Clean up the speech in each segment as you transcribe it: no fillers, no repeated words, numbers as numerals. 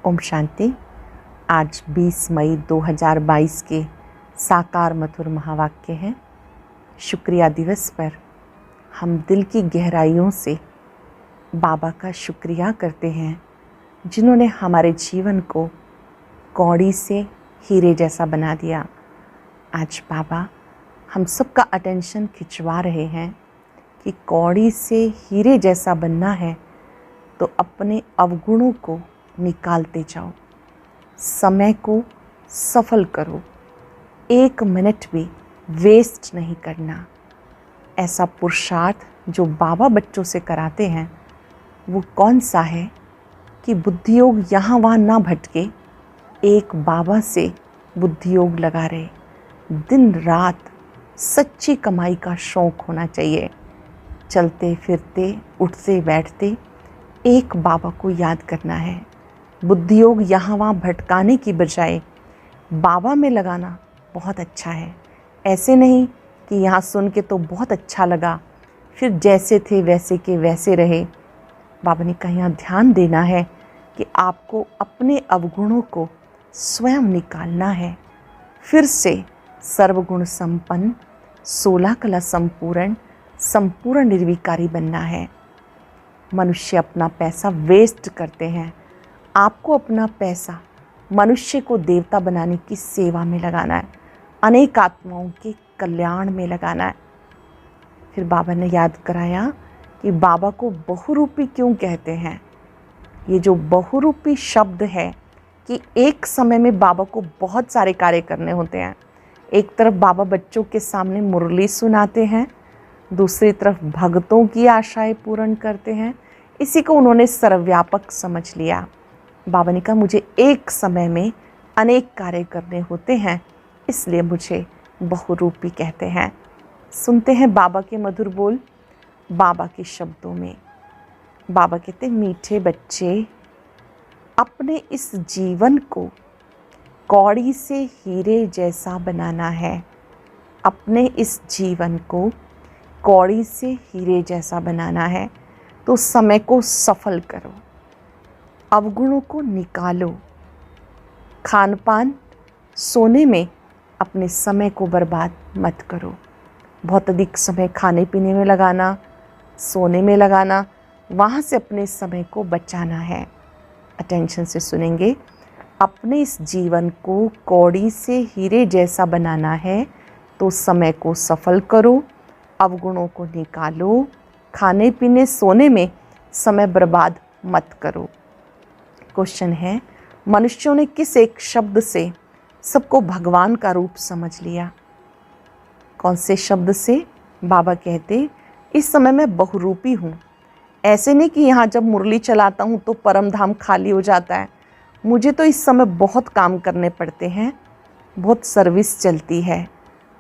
ओम शांति। आज 20 मई 2022 के साकार मधुर महावाक्य हैं। शुक्रिया दिवस पर हम दिल की गहराइयों से बाबा का शुक्रिया करते हैं, जिन्होंने हमारे जीवन को कौड़ी से हीरे जैसा बना दिया। आज बाबा हम सबका अटेंशन खिंचवा रहे हैं कि कौड़ी से हीरे जैसा बनना है तो अपने अवगुणों को निकालते जाओ, समय को सफल करो, 1 मिनट भी वेस्ट नहीं करना। ऐसा पुरुषार्थ जो बाबा बच्चों से कराते हैं वो कौन सा है कि बुद्धियोग यहाँ वहाँ ना भटके, एक बाबा से बुद्धियोग लगा रहे। दिन रात सच्ची कमाई का शौक़ होना चाहिए। चलते फिरते उठते बैठते एक बाबा को याद करना है। बुद्धियोग यहाँ वहाँ भटकाने की बजाय बाबा में लगाना बहुत अच्छा है। ऐसे नहीं कि यहाँ सुन के तो बहुत अच्छा लगा, फिर जैसे थे वैसे के वैसे रहे। बाबा ने कहा यहाँ ध्यान देना है कि आपको अपने अवगुणों को स्वयं निकालना है। फिर से सर्वगुण संपन्न, 16 कला संपूर्ण, संपूर्ण निर्विकारी बनना है। मनुष्य अपना पैसा वेस्ट करते हैं। आपको अपना पैसा मनुष्य को देवता बनाने की सेवा में लगाना है, अनेक आत्माओं के कल्याण में लगाना है। फिर बाबा ने याद कराया कि बाबा को बहुरूपी क्यों कहते हैं। ये जो बहुरूपी शब्द है कि एक समय में बाबा को बहुत सारे कार्य करने होते हैं। एक तरफ बाबा बच्चों के सामने मुरली सुनाते हैं, दूसरी तरफ भक्तों की आशाएं पूर्ण करते हैं। इसी को उन्होंने सर्वव्यापक समझ लिया। बाबा ने कहा मुझे एक समय में अनेक कार्य करने होते हैं, इसलिए मुझे बहुरूपी कहते हैं। सुनते हैं बाबा के मधुर बोल बाबा के शब्दों में। बाबा कहते मीठे बच्चे, अपने इस जीवन को कौड़ी से हीरे जैसा बनाना है। अपने इस जीवन को कौड़ी से हीरे जैसा बनाना है तो समय को सफल करो, अवगुणों को निकालो। खान पान सोने में अपने समय को बर्बाद मत करो। बहुत अधिक समय खाने पीने में लगाना, सोने में लगाना, वहाँ से अपने समय को बचाना है। अटेंशन से सुनेंगे। अपने इस जीवन को कौड़ी से हीरे जैसा बनाना है तो समय को सफल करो, अवगुणों को निकालो, खाने पीने सोने में समय बर्बाद मत करो। क्वेश्चन है, मनुष्यों ने किस एक शब्द से सबको भगवान का रूप समझ लिया? कौन से शब्द से? बाबा कहते इस समय मैं बहुरूपी हूँ। ऐसे नहीं कि यहाँ जब मुरली चलाता हूँ तो परम धाम खाली हो जाता है। मुझे तो इस समय बहुत काम करने पड़ते हैं, बहुत सर्विस चलती है,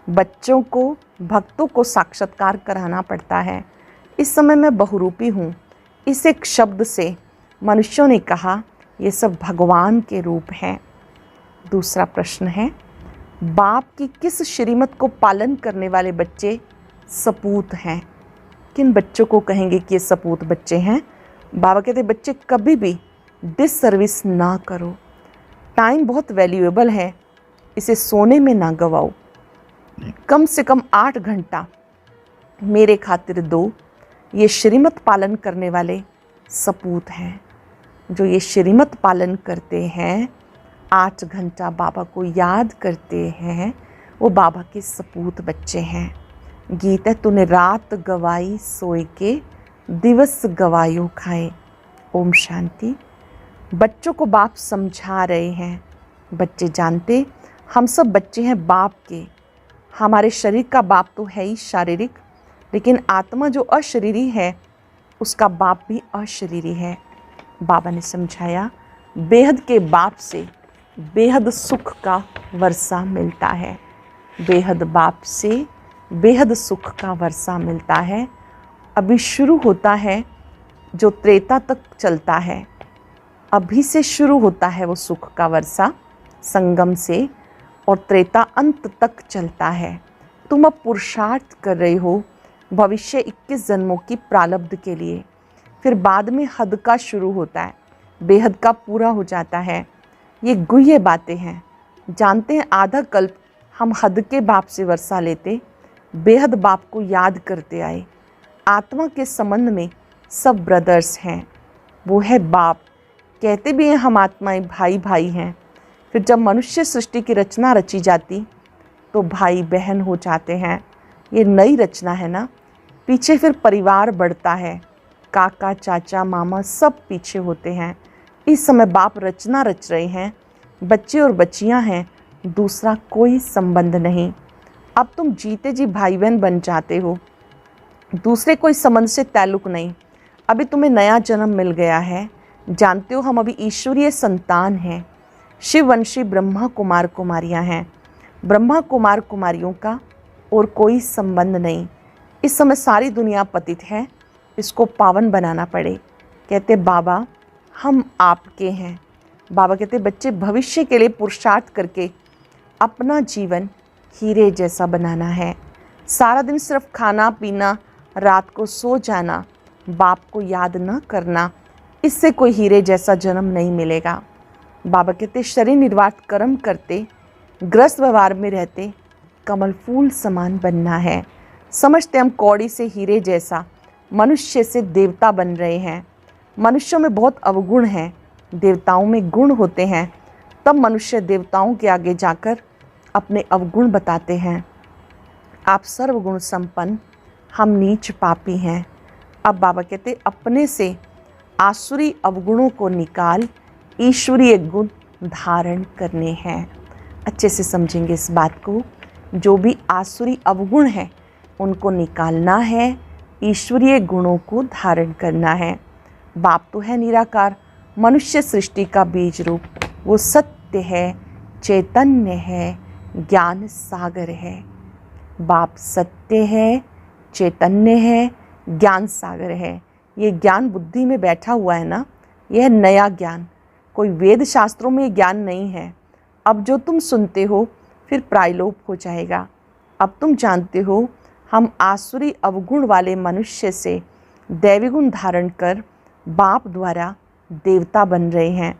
बच्चों को भक्तों को साक्षात्कार कराना पड़ता है। इस समय मैं बहुरूपी हूँ। इस एक शब्द से मनुष्यों ने कहा ये सब भगवान के रूप हैं। दूसरा प्रश्न है, बाप की किस श्रीमत को पालन करने वाले बच्चे सपूत हैं? किन बच्चों को कहेंगे कि ये सपूत बच्चे हैं? बाबा कहते बच्चे कभी भी डिस सर्विस ना करो। टाइम बहुत वैल्यूएबल है, इसे सोने में ना गवाओ। कम से कम 8 घंटा मेरे खातिर दो। ये श्रीमत पालन करने वाले सपूत हैं। जो ये श्रीमत पालन करते हैं, 8 घंटा बाबा को याद करते हैं, वो बाबा के सपूत बच्चे हैं। गीत है, तूने रात गवाई सोए के, दिवस गवायो खाए। ओम शांति। बच्चों को बाप समझा रहे हैं। बच्चे जानते हम सब बच्चे हैं बाप के। हमारे शरीर का बाप तो है ही शारीरिक, लेकिन आत्मा जो अशरीरी है उसका बाप भी अशरीरी है। बाबा ने समझाया बेहद के बाप से बेहद सुख का वर्षा मिलता है। बेहद बाप से बेहद सुख का वर्षा मिलता है। अभी शुरू होता है जो त्रेता तक चलता है। अभी से शुरू होता है वो सुख का वर्षा संगम से, और त्रेता अंत तक चलता है। तुम अब पुरुषार्थ कर रहे हो भविष्य 21 जन्मों की प्रारब्ध के लिए। फिर बाद में हद का शुरू होता है। बेहद का पूरा हो जाता है। ये गुह्य बातें हैं। जानते हैं आधा कल्प हम हद के बाप से वर्षा लेते, बेहद बाप को याद करते आए। आत्मा के संबंध में सब ब्रदर्स हैं, वो है बाप। कहते भी हैं हम आत्माएं भाई भाई हैं। फिर जब मनुष्य सृष्टि की रचना रची जाती तो भाई बहन हो जाते हैं। ये नई रचना है ना। पीछे फिर परिवार बढ़ता है, काका चाचा मामा सब पीछे होते हैं। इस समय बाप रचना रच रहे हैं, बच्चे और बच्चियां हैं, दूसरा कोई संबंध नहीं। अब तुम जीते जी भाई बहन बन जाते हो, दूसरे कोई संबंध से ताल्लुक नहीं। अभी तुम्हें नया जन्म मिल गया है। जानते हो हम अभी ईश्वरीय संतान हैं। शिववंशी ब्रह्मा कुमार कुमारियां हैं। ब्रह्मा कुमार कुमारियों का और कोई संबंध नहीं। इस समय सारी दुनिया पतित है, इसको पावन बनाना पड़े। कहते बाबा हम आपके हैं। बाबा कहते बच्चे भविष्य के लिए पुरुषार्थ करके अपना जीवन हीरे जैसा बनाना है। सारा दिन सिर्फ खाना पीना, रात को सो जाना, बाप को याद न करना, इससे कोई हीरे जैसा जन्म नहीं मिलेगा। बाबा कहते शरीर निर्वाह कर्म करते, ग्रस्त व्यवहार में रहते, कमल फूल समान बनना है। समझते हम कौड़ी से हीरे जैसा, मनुष्य से देवता बन रहे हैं। मनुष्यों में बहुत अवगुण हैं, देवताओं में गुण होते हैं। तब मनुष्य देवताओं के आगे जाकर अपने अवगुण बताते हैं। आप सर्वगुण संपन्न, हम नीच पापी हैं। अब बाबा कहते अपने से आसुरी अवगुणों को निकाल, ईश्वरीय गुण धारण करने हैं। अच्छे से समझेंगे इस बात को। जो भी आसुरी अवगुण है उनको निकालना है, ईश्वरीय गुणों को धारण करना है। बाप तो है निराकार, मनुष्य सृष्टि का बीज रूप। वो सत्य है, चैतन्य है, ज्ञान सागर है। बाप सत्य है, चैतन्य है, ज्ञान सागर है। ये ज्ञान बुद्धि में बैठा हुआ है ना, यह नया ज्ञान। कोई वेद शास्त्रों में ज्ञान नहीं है। अब जो तुम सुनते हो फिर प्रायलोप हो जाएगा। अब तुम जानते हो हम आसुरी अवगुण वाले मनुष्य से दैवी गुण धारण कर बाप द्वारा देवता बन रहे हैं।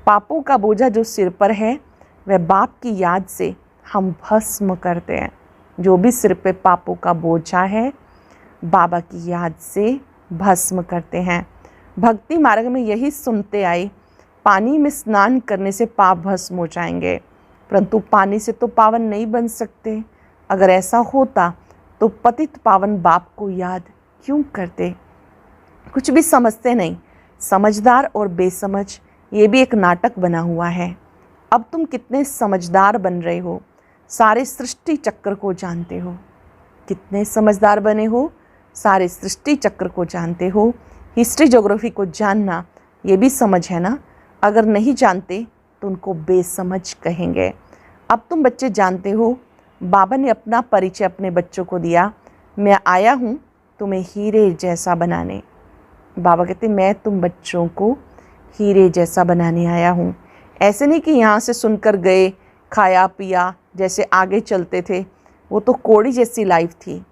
पापों का बोझा जो सिर पर है वह बाप की याद से हम भस्म करते हैं। जो भी सिर पे पापों का बोझा है बाबा की याद से भस्म करते हैं। भक्ति मार्ग में यही सुनते आए, पानी में स्नान करने से पाप भस्म हो जाएंगे, परंतु पानी से तो पावन नहीं बन सकते। अगर ऐसा होता तो पतित पावन बाप को याद क्यों करते। कुछ भी समझते नहीं। समझदार और बेसमझ, ये भी एक नाटक बना हुआ है। अब तुम कितने समझदार बन रहे हो, सारे सृष्टि चक्र को जानते हो। कितने समझदार बने हो, सारे सृष्टि चक्र को जानते हो। हिस्ट्री ज्योग्राफी को जानना ये भी समझ है ना। अगर नहीं जानते तो उनको बेसमझ कहेंगे। अब तुम बच्चे जानते हो, बाबा ने अपना परिचय अपने बच्चों को दिया, मैं आया हूँ तुम्हें हीरे जैसा बनाने। बाबा कहते मैं तुम बच्चों को हीरे जैसा बनाने आया हूँ। ऐसे नहीं कि यहाँ से सुनकर गए, खाया पिया, जैसे आगे चलते थे। वो तो कौड़ी जैसी लाइफ थी।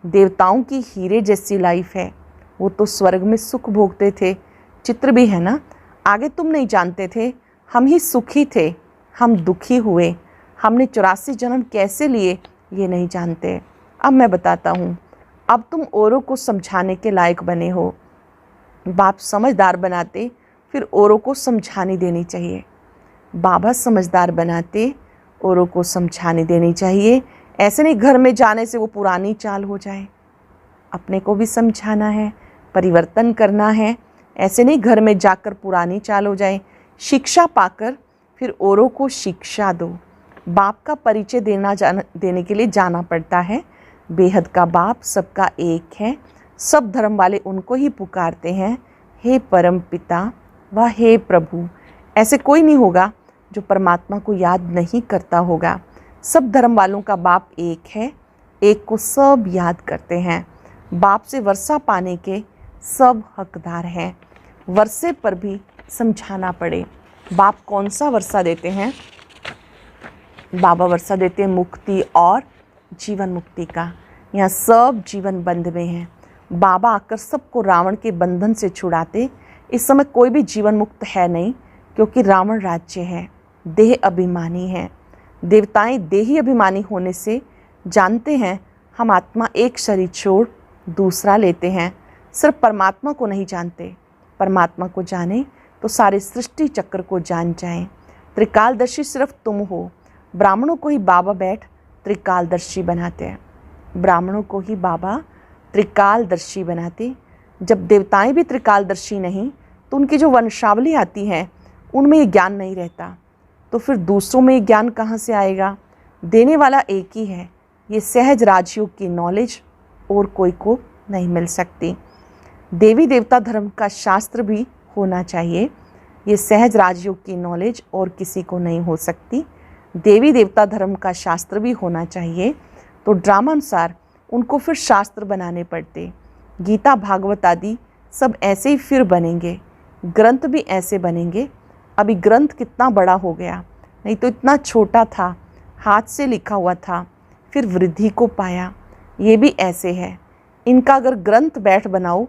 देवताओं की हीरे जैसी लाइफ है। वो तो स्वर्ग में सुख भोगते थे। चित्र भी है ना। आगे तुम नहीं जानते थे, हम ही सुखी थे, हम दुखी हुए। हमने 84 जन्म कैसे लिए ये नहीं जानते। अब मैं बताता हूँ। अब तुम औरों को समझाने के लायक बने हो। बाप समझदार बनाते फिर औरों को समझाने देनी चाहिए। बाबा समझदार बनाते, औरों को समझाने देनी चाहिए। ऐसे नहीं घर में जाने से वो पुरानी चाल हो जाए। अपने को भी समझाना है, परिवर्तन करना है। ऐसे नहीं घर में जाकर पुरानी चाल हो जाए। शिक्षा पाकर फिर औरों को शिक्षा दो। बाप का परिचय देने के लिए जाना पड़ता है। बेहद का बाप सबका एक है। सब धर्म वाले उनको ही पुकारते हैं, हे परम पिता व हे प्रभु। ऐसे कोई नहीं होगा जो परमात्मा को याद नहीं करता होगा। सब धर्म वालों का बाप एक है, एक को सब याद करते हैं। बाप से वर्षा पाने के सब हकदार हैं। वर्षे पर भी समझाना पड़े। बाप कौन सा वर्षा देते हैं? बाबा वर्षा देते हैं मुक्ति और जीवन मुक्ति का। यहाँ सब जीवन बंध में हैं। बाबा आकर सबको रावण के बंधन से छुड़ाते, इस समय कोई भी जीवन मुक्त है नहीं, क्योंकि रावण राज्य है, देह अभिमानी है। देवताएं देही अभिमानी होने से जानते हैं हम आत्मा एक शरीर छोड़ दूसरा लेते हैं। सिर्फ परमात्मा को नहीं जानते, परमात्मा को जाने तो सारे सृष्टि चक्र को जान जाएं। त्रिकालदर्शी सिर्फ तुम हो। ब्राह्मणों को ही बाबा बैठ त्रिकालदर्शी बनाते हैं, ब्राह्मणों को ही बाबा त्रिकालदर्शी बनाते। जब देवताएं भी त्रिकालदर्शी नहीं तो उनकी जो वंशावली आती है उनमें ये ज्ञान नहीं रहता, तो फिर दूसरों में ज्ञान कहाँ से आएगा? देने वाला एक ही है। ये सहज राजयोग की नॉलेज और कोई को नहीं मिल सकती। देवी देवता धर्म का शास्त्र भी होना चाहिए। ये सहज राजयोग की नॉलेज और किसी को नहीं हो सकती। देवी देवता धर्म का शास्त्र भी होना चाहिए, तो ड्रामा अनुसार उनको फिर शास्त्र बनाने पड़ते। गीता भागवत आदि सब ऐसे ही फिर बनेंगे, ग्रंथ भी ऐसे बनेंगे। अभी ग्रंथ कितना बड़ा हो गया, नहीं तो इतना छोटा था, हाथ से लिखा हुआ था, फिर वृद्धि को पाया। ये भी ऐसे है, इनका अगर ग्रंथ बैठ बनाओ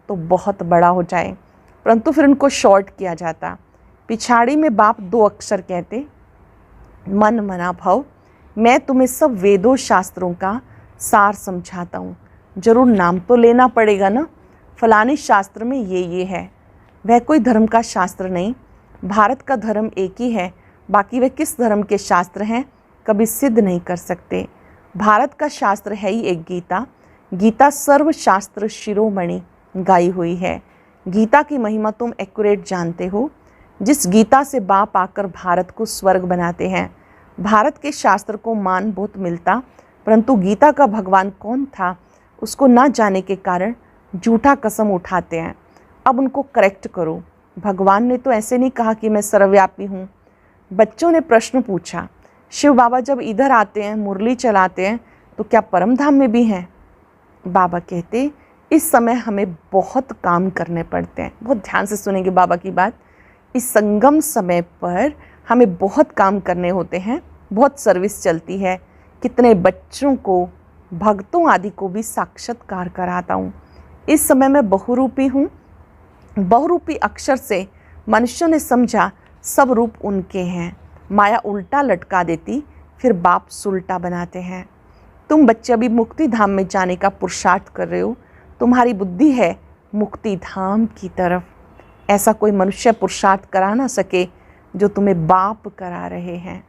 तो बहुत बड़ा हो जाए, परंतु फिर इनको शॉर्ट किया जाता। पिछाड़ी में बाप 2 अक्षर कहते, मन मना भव। मैं तुम्हें सब वेदों शास्त्रों का सार समझाता हूँ। जरूर नाम तो लेना पड़ेगा ना, फलाने शास्त्र में ये है। वह कोई धर्म का शास्त्र नहीं, भारत का धर्म एक ही है। बाकी वह किस धर्म के शास्त्र हैं कभी सिद्ध नहीं कर सकते। भारत का शास्त्र है ही एक गीता। गीता सर्व शास्त्र शिरोमणि गाई हुई है। गीता की महिमा तुम एक्यूरेट जानते हो। जिस गीता से बाप आकर भारत को स्वर्ग बनाते हैं। भारत के शास्त्र को मान बहुत मिलता, परंतु गीता का भगवान कौन था उसको ना जाने के कारण झूठा कसम उठाते हैं। अब उनको करेक्ट करो। भगवान ने तो ऐसे नहीं कहा कि मैं सर्वव्यापी हूँ। बच्चों ने प्रश्न पूछा, शिव बाबा जब इधर आते हैं मुरली चलाते हैं तो क्या परम धाम में भी हैं? बाबा कहते, इस समय हमें बहुत काम करने पड़ते हैं। बहुत ध्यान से सुनेंगे बाबा की बात। इस संगम समय पर हमें बहुत काम करने होते हैं, बहुत सर्विस चलती है। कितने बच्चों को, भक्तों आदि को भी साक्षात्कार कराता हूँ। इस समय मैं बहुरूपी हूँ। बहुरूपी अक्षर से मनुष्यों ने समझा सब रूप उनके हैं। माया उल्टा लटका देती, फिर बाप सुलटा बनाते हैं। तुम बच्चे अभी मुक्ति धाम में जाने का पुरुषार्थ कर रहे हो। तुम्हारी बुद्धि है मुक्ति धाम की तरफ। ऐसा कोई मनुष्य पुरुषार्थ करा ना सके जो तुम्हें बाप करा रहे हैं।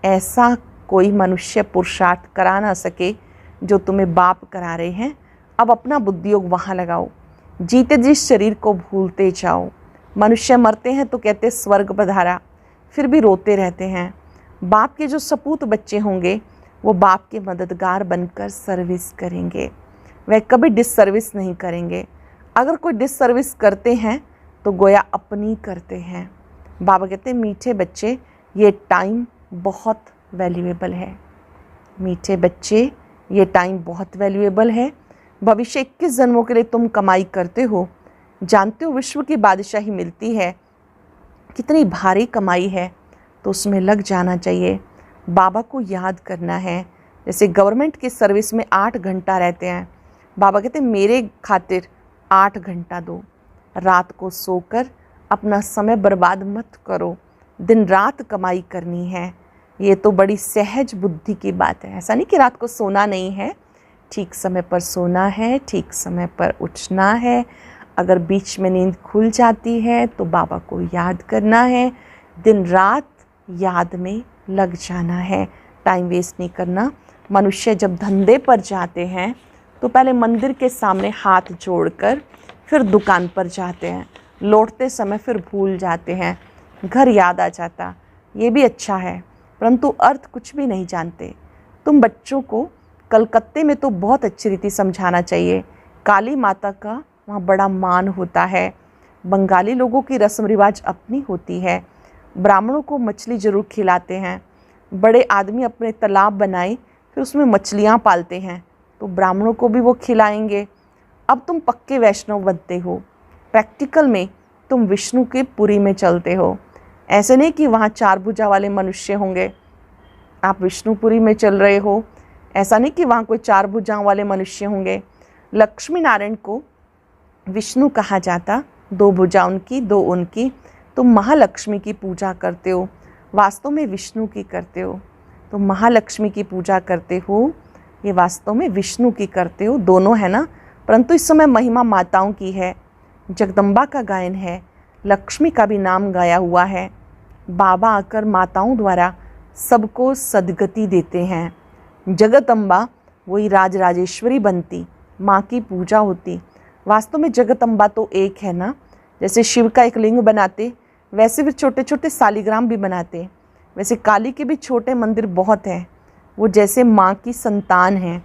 ऐसा कोई मनुष्य पुरुषार्थ करा ना सके जो तुम्हें बाप करा रहे हैं। अब अपना बुद्धि योग वहाँ लगाओ। जीते जी शरीर को भूलते जाओ। मनुष्य मरते हैं तो कहते स्वर्ग पधारा, फिर भी रोते रहते हैं। बाप के जो सपूत बच्चे होंगे वो बाप के मददगार बनकर सर्विस करेंगे। वह कभी डिससर्विस नहीं करेंगे। अगर कोई डिससर्विस करते हैं तो गोया अपनी करते हैं। बाबा कहते हैं मीठे बच्चे, ये टाइम बहुत वैल्यूएबल है। मीठे बच्चे, ये टाइम बहुत वैल्यूएबल है। भविष्य 21 जन्मों के लिए तुम कमाई करते हो। जानते हो विश्व की बादशाही मिलती है, कितनी भारी कमाई है, तो उसमें लग जाना चाहिए। बाबा को याद करना है। जैसे गवर्नमेंट की सर्विस में 8 घंटा रहते हैं। बाबा कहते हैं मेरे खातिर 8 घंटा दो। रात को सोकर अपना समय बर्बाद मत करो। दिन रात कमाई करनी है। ये तो बड़ी सहज बुद्धि की बात है। ऐसा नहीं कि रात को सोना नहीं है, ठीक समय पर सोना है, ठीक समय पर उठना है। अगर बीच में नींद खुल जाती है तो बाबा को याद करना है। दिन रात याद में लग जाना है, टाइम वेस्ट नहीं करना। मनुष्य जब धंधे पर जाते हैं तो पहले मंदिर के सामने हाथ जोड़कर फिर दुकान पर जाते हैं। लौटते समय फिर भूल जाते हैं, घर याद आ जाता। ये भी अच्छा है, परंतु अर्थ कुछ भी नहीं जानते। तुम बच्चों को कलकत्ते में तो बहुत अच्छी रीति समझाना चाहिए। काली माता का वहाँ बड़ा मान होता है। बंगाली लोगों की रस्म रिवाज अपनी होती है। ब्राह्मणों को मछली जरूर खिलाते हैं। बड़े आदमी अपने तालाब बनाए फिर उसमें मछलियाँ पालते हैं, तो ब्राह्मणों को भी वो खिलाएंगे। अब तुम पक्के वैष्णव बनते हो। प्रैक्टिकल में तुम विष्णु के पुरी में चलते हो। ऐसे नहीं कि वहाँ 4 भुजा वाले मनुष्य होंगे, आप विष्णुपुरी में चल रहे हो। ऐसा नहीं कि वहाँ कोई 4 भुजाओं वाले मनुष्य होंगे। लक्ष्मी नारायण को विष्णु कहा जाता, दो भुजा उनकी दो उनकी, तुम महालक्ष्मी की पूजा करते हो, वास्तव में विष्णु की करते हो। तुम महालक्ष्मी की पूजा करते हो, ये वास्तव में विष्णु की करते हो। दोनों है ना, परंतु इस समय महिमा माताओं की है। जगदम्बा का गायन है, लक्ष्मी का भी नाम गाया हुआ है। बाबा आकर माताओं द्वारा सबको सद्गति देते हैं। जगदम्बा वही राजराजेश्वरी बनती, माँ की पूजा होती। वास्तव में जगदम्बा तो एक है ना, जैसे शिव का एक लिंग बनाते वैसे भी छोटे छोटे शालिग्राम भी बनाते। वैसे काली के भी छोटे मंदिर बहुत हैं, वो जैसे माँ की संतान हैं।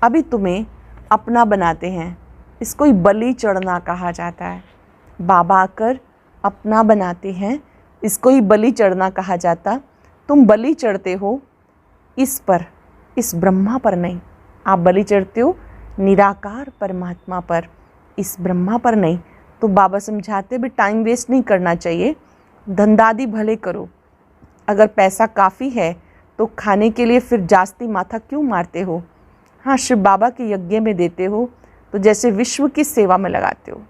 अभी तुम्हें अपना बनाते हैं, इसको ही बलि चढ़ना कहा जाता है। बाबा आकर अपना बनाते हैं, इसको ही बलि चढ़ना कहा जाता। तुम बलि चढ़ते हो इस पर, इस ब्रह्मा पर नहीं। आप बलि चढ़ते हो निराकार परमात्मा पर, इस ब्रह्मा पर नहीं। तो बाबा समझाते भी टाइम वेस्ट नहीं करना चाहिए, धंधादी भले करो। अगर पैसा काफ़ी है तो खाने के लिए फिर जास्ती माथा क्यों मारते हो। हाँ, शिव बाबा के यज्ञ में देते हो तो जैसे विश्व की सेवा में लगाते हो।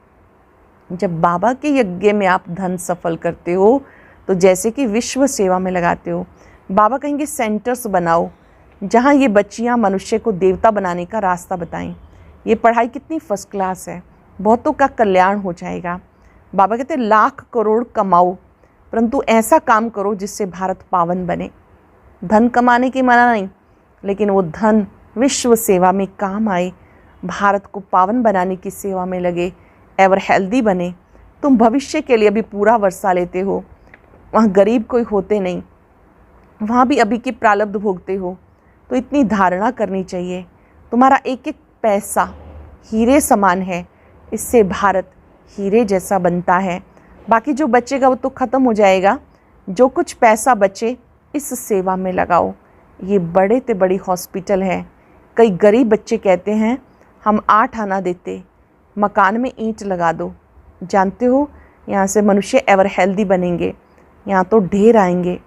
जब बाबा के यज्ञ में आप धन सफल करते हो तो जैसे कि विश्व सेवा में लगाते हो। बाबा कहेंगे सेंटर्स बनाओ जहाँ ये बच्चियाँ मनुष्य को देवता बनाने का रास्ता बताएं। ये पढ़ाई कितनी फर्स्ट क्लास है, बहुतों का कल्याण हो जाएगा। बाबा कहते हैं लाख करोड़ कमाओ, परंतु ऐसा काम करो जिससे भारत पावन बने। धन कमाने की मना नहीं, लेकिन वो धन विश्व सेवा में काम आए, भारत को पावन बनाने की सेवा में लगे, एवर हेल्दी बने। तुम भविष्य के लिए अभी पूरा वर्षा लेते हो, वहाँ गरीब कोई होते नहीं, वहाँ भी अभी की प्रारब्ध भोगते हो। तो इतनी धारणा करनी चाहिए, तुम्हारा एक एक पैसा हीरे समान है, इससे भारत हीरे जैसा बनता है। बाकी जो बचेगा वो तो ख़त्म हो जाएगा, जो कुछ पैसा बचे इस सेवा में लगाओ। ये बड़े से बड़ी हॉस्पिटल है। कई गरीब बच्चे कहते हैं हम 8 आना देते, मकान में ईंट लगा दो। जानते हो यहाँ से मनुष्य एवर हेल्दी बनेंगे, यहाँ तो ढेर आएंगे।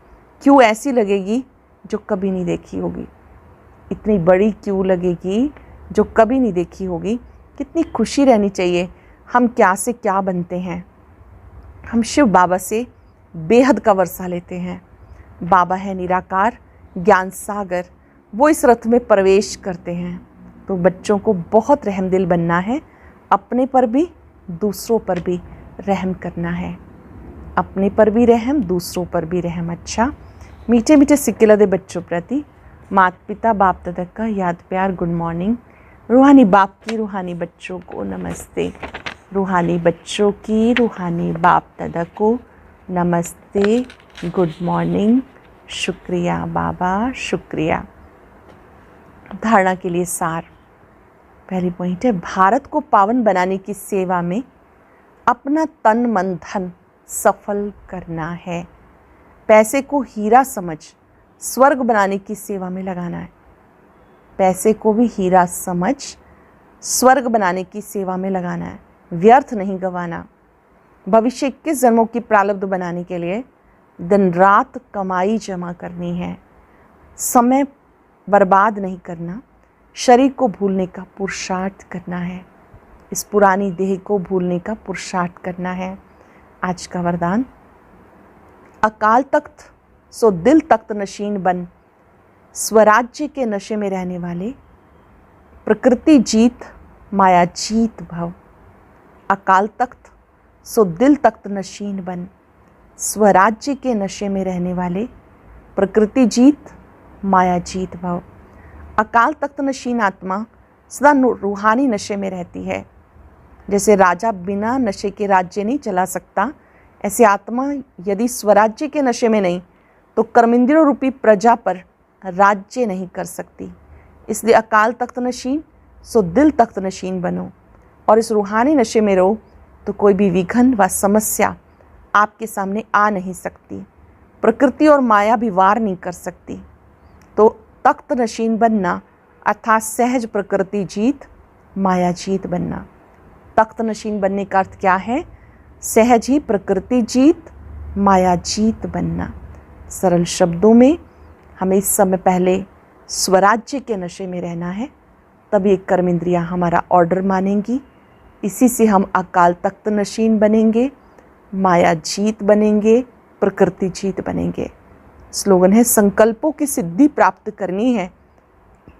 क्यों ऐसी लगेगी जो कभी नहीं देखी होगी, इतनी बड़ी क्यों लगेगी जो कभी नहीं देखी होगी। कितनी खुशी रहनी चाहिए। हम क्या से क्या बनते हैं, हम शिव बाबा से बेहद का वर्षा लेते हैं। बाबा है निराकार ज्ञान सागर, वो इस रथ में प्रवेश करते हैं। तो बच्चों को बहुत रहमदिल बनना है, अपने पर भी दूसरों पर भी रहम करना है। अपने पर भी रहम, दूसरों पर भी रहम। अच्छा, मीठे मीठे सिक्के लदे बच्चों प्रति माता पिता बाप दादा का याद प्यार गुड मॉर्निंग। रूहानी बाप की रूहानी बच्चों को नमस्ते। रूहानी बच्चों की रूहानी बाप दादा को नमस्ते, गुड मॉर्निंग। शुक्रिया बाबा, शुक्रिया। धारणा के लिए सार। पहली पॉइंट है, भारत को पावन बनाने की सेवा में अपना तन मन धन सफल करना है। पैसे को हीरा समझ स्वर्ग बनाने की सेवा में लगाना है। पैसे को भी हीरा समझ स्वर्ग बनाने की सेवा में लगाना है, व्यर्थ नहीं गंवाना। भविष्य 21 जन्मों की प्रारब्ध बनाने के लिए दिन रात कमाई जमा करनी है, समय बर्बाद नहीं करना, शरीर को भूलने का पुरुषार्थ करना है, इस पुरानी देह को भूलने का पुरुषार्थ करना है। आज का वरदान, अकाल तख्त सो दिल तख्त नशीन बन, स्वराज्य के नशे में रहने वाले, प्रकृति जीत माया जीत भव। अकाल तख्त सो दिल तख्त नशीन बन, स्वराज्य के नशे में रहने वाले, प्रकृति जीत माया जीत भव। अकाल तख्त नशीन आत्मा सदा रूहानी नशे में रहती है। जैसे राजा बिना नशे के राज्य नहीं चला सकता, ऐसे आत्मा यदि स्वराज्य के नशे में नहीं तो कर्मेंद्रियों रूपी प्रजा पर राज्य नहीं कर सकती। इसलिए अकाल तख्त नशीन सो दिल तख्त नशीन बनो और इस रूहानी नशे में रहो, तो कोई भी विघ्न व समस्या आपके सामने आ नहीं सकती, प्रकृति और माया भी वार नहीं कर सकती। तो तख्त नशीन बनना अर्थात सहज प्रकृति जीत माया जीत बनना। तख्त नशीन बनने का अर्थ क्या है? सहज ही प्रकृति जीत माया जीत बनना। सरल शब्दों में हमें इस समय पहले स्वराज्य के नशे में रहना है, तब ये कर्मेंद्रियाँ हमारा ऑर्डर मानेंगी, इसी से हम अकाल तख्त नशीन बनेंगे, माया जीत बनेंगे, प्रकृति जीत बनेंगे। स्लोगन है, संकल्पों की सिद्धि प्राप्त करनी है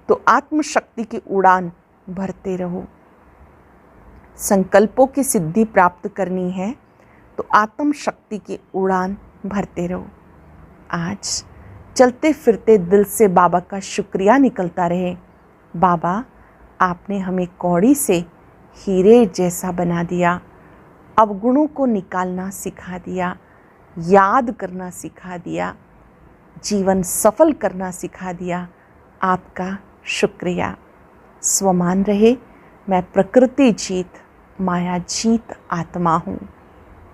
तो आत्मशक्ति की उड़ान भरते रहो। संकल्पों की सिद्धि प्राप्त करनी है तो आत्म शक्ति की उड़ान भरते रहो। आज चलते फिरते दिल से बाबा का शुक्रिया निकलता रहे। बाबा, आपने हमें कौड़ी से हीरे जैसा बना दिया, अवगुणों को निकालना सिखा दिया, याद करना सिखा दिया, जीवन सफल करना सिखा दिया। आपका शुक्रिया। स्वमान रहे, मैं प्रकृति जीत माया जीत आत्मा हूँ,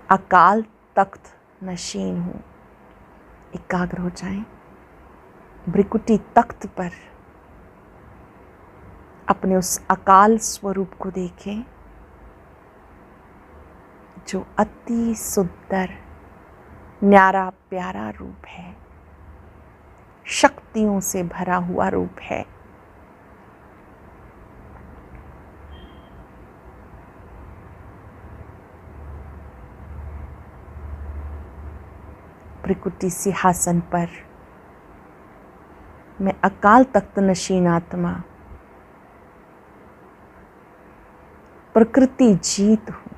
अकाल तख्त नशीन हूँ। एकाग्र हो जाएं, भ्रिकुटी तख्त पर अपने उस अकाल स्वरूप को देखें जो अति सुंदर न्यारा प्यारा रूप है, शक्तियों से भरा हुआ रूप है। भ्रिकुटी सिंहासन पर मैं अकाल तख्त नशीन आत्मा, प्रकृति जीत हूँ,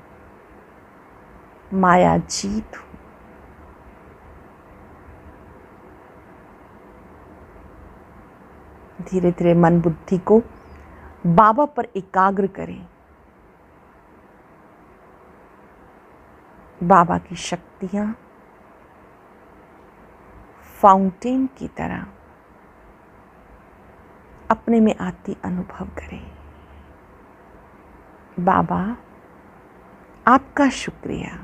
माया जीत हूँ। धीरे धीरे मन बुद्धि को बाबा पर एकाग्र करें। बाबा की शक्तियाँ फाउंटेन की तरह अपने में आती अनुभव करें। बाबा, आपका शुक्रिया,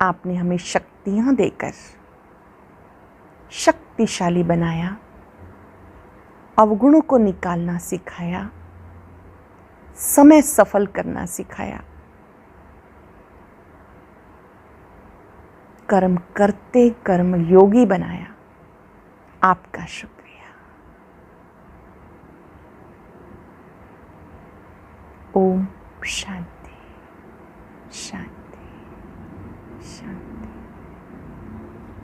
आपने हमें शक्तियाँ देकर शक्तिशाली बनाया, अवगुणों को निकालना सिखाया, समय सफल करना सिखाया, कर्म करते कर्म योगी बनाया। आपका शुक्रिया। ओम शांति शांति।